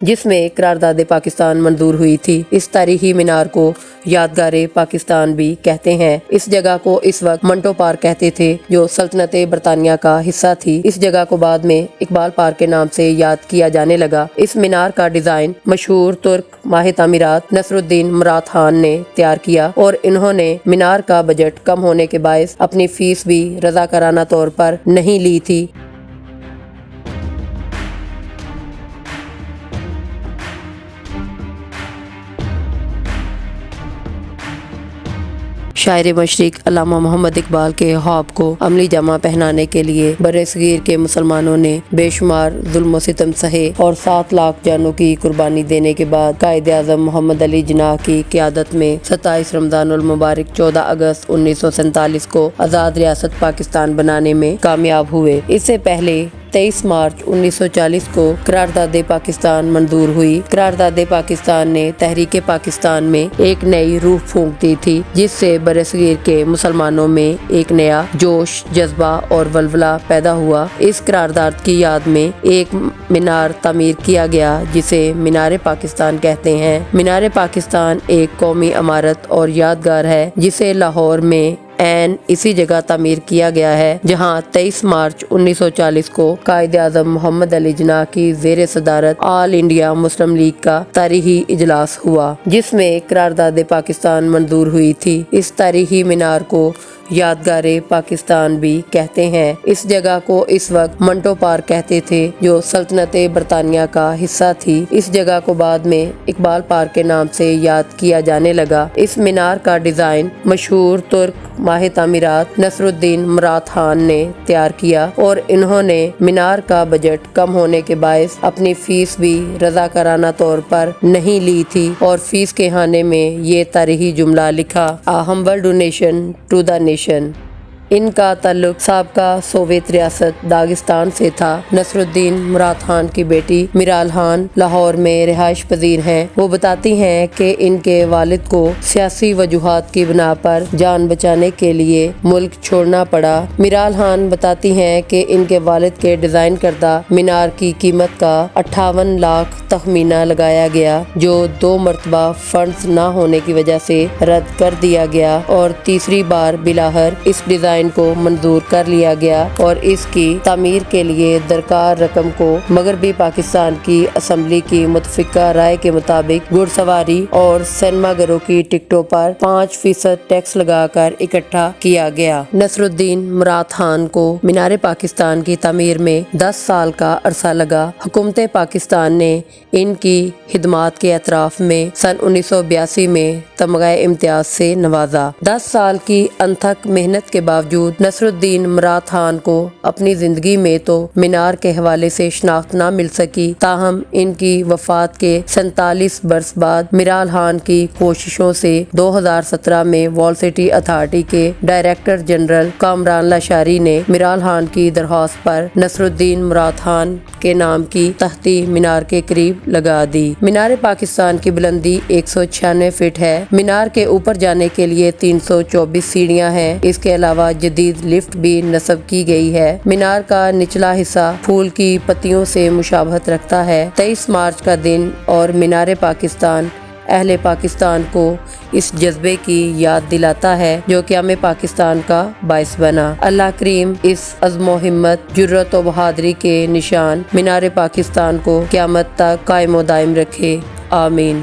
جس میں قرارداد پاکستان منظور ہوئی تھی۔ اس تاریخی مینار کو یادگار پاکستان بھی کہتے ہیں۔ اس جگہ کو اس وقت منٹو پارک کہتے تھے جو سلطنت برطانیہ کا حصہ تھی۔ اس جگہ کو بعد میں اقبال پارک کے نام سے یاد کیا جانے لگا۔ اس مینار کا ڈیزائن مشہور ترک ماہر تعمیرات نصر الدین مراد خان نے تیار کیا اور انہوں نے مینار کا بجٹ کم ہونے کے باعث اپنی فیس بھی رضاکارانہ طور پر نہیں لی تھی۔ شاعر مشرق علامہ محمد اقبال کے خواب کو عملی جامہ پہنانے کے لیے برصغیر کے مسلمانوں نے بے شمار ظلم و ستم سہے اور 7 لاکھ جانوں کی قربانی دینے کے بعد قائد اعظم محمد علی جناح کی قیادت میں 27 رمضان المبارک 14 اگست 1947 کو آزاد ریاست پاکستان بنانے میں کامیاب ہوئے۔ اس سے پہلے 23 مارچ 1940 کو قرارداد پاکستان منظور ہوئی۔ قرارداد پاکستان نے تحریک پاکستان میں ایک نئی روح پھونک دی تھی، جس سے برصغیر کے مسلمانوں میں ایک نیا جوش، جذبہ اور ولولہ پیدا ہوا۔ اس قرارداد کی یاد میں ایک مینار تعمیر کیا گیا جسے مینار پاکستان کہتے ہیں۔ مینار پاکستان ایک قومی عمارت اور یادگار ہے جسے لاہور میں عین اسی جگہ تعمیر کیا گیا ہے جہاں 23 مارچ 1940 کو قائد اعظم محمد علی جناح کی زیر صدارت آل انڈیا مسلم لیگ کا تاریخی اجلاس ہوا، جس میں قرارداد پاکستان منظور ہوئی تھی۔ اس تاریخی مینار کو یادگار پاکستان بھی کہتے ہیں۔ اس جگہ کو اس وقت منٹو پارک کہتے تھے جو سلطنت برطانیہ کا حصہ تھی۔ اس جگہ کو بعد میں اقبال پارک کے نام سے یاد کیا جانے لگا۔ اس مینار کا ڈیزائن مشہور ترک ماہر تعمیرات نصر الدین مراد خان نے تیار کیا اور انہوں نے مینار کا بجٹ کم ہونے کے باعث اپنی فیس بھی رضاکارانہ طور پر نہیں لی تھی اور فیس کے خانے میں یہ تاریخی جملہ لکھا، "A humble donation to the nation"۔ ان کا تعلق سابقہ سوویت ریاست داغستان سے تھا۔ نصر الدین مراد خان کی بیٹی میرال خان لاہور میں رہائش پذیر ہیں۔ وہ بتاتی ہیں کہ ان کے والد کو سیاسی وجوہات کی بنا پر جان بچانے کے لیے ملک چھوڑنا پڑا۔ میرال خان بتاتی ہیں کہ ان کے والد کے ڈیزائن کردہ مینار کی قیمت کا 58 لاکھ تخمینہ لگایا گیا، جو 2 مرتبہ فنڈز نہ ہونے کی وجہ سے رد کر دیا گیا اور تیسری بار بالآخر اس ڈیزائن کو منظور کر لیا گیا اور اس کی تعمیر کے لیے درکار رقم کو مغربی پاکستان کی اسمبلی کی متفقہ رائے کے مطابق گھڑ سواری اور سینما گھروں کی ٹکٹوں پر 5% ٹیکس لگا کر اکٹھا کیا گیا۔ نصر الدین مراد خان کو مینار پاکستان کی تعمیر میں 10 سال کا عرصہ لگا۔ حکومت پاکستان نے ان کی خدمات کے اعتراف میں سن 1982 میں تمغہ امتیاز سے نوازا۔ 10 سال کی انتھک محنت کے باوجود نصر الدین مراد خان کو اپنی زندگی میں تو مینار کے حوالے سے شناخت نہ مل سکی، تاہم ان کی وفات کے 47 برس بعد میرال خان کی کوششوں سے 2017 میں وال سٹی اتھارٹی کے ڈائریکٹر جنرل کامران لاشاری نے میرال خان کی درخواست پر نصر الدین مراد خان کے نام کی تختی مینار کے قریب لگا دی۔ مینار پاکستان کی بلندی 196 فٹ ہے۔ مینار کے اوپر جانے کے لیے 324 سیڑھیاں ہیں۔ اس کے علاوہ جدید لفٹ بھی نصب کی گئی ہے۔ مینار کا نچلا حصہ پھول کی پتیوں سے مشابہت رکھتا ہے۔ 23 مارچ کا دن اور مینار پاکستان اہل پاکستان کو اس جذبے کی یاد دلاتا ہے جو قیام پاکستان کا باعث بنا۔ اللہ کریم اس عزم و ہمت، جرأت و بہادری کے نشان مینار پاکستان کو قیامت تک قائم و دائم رکھے، آمین۔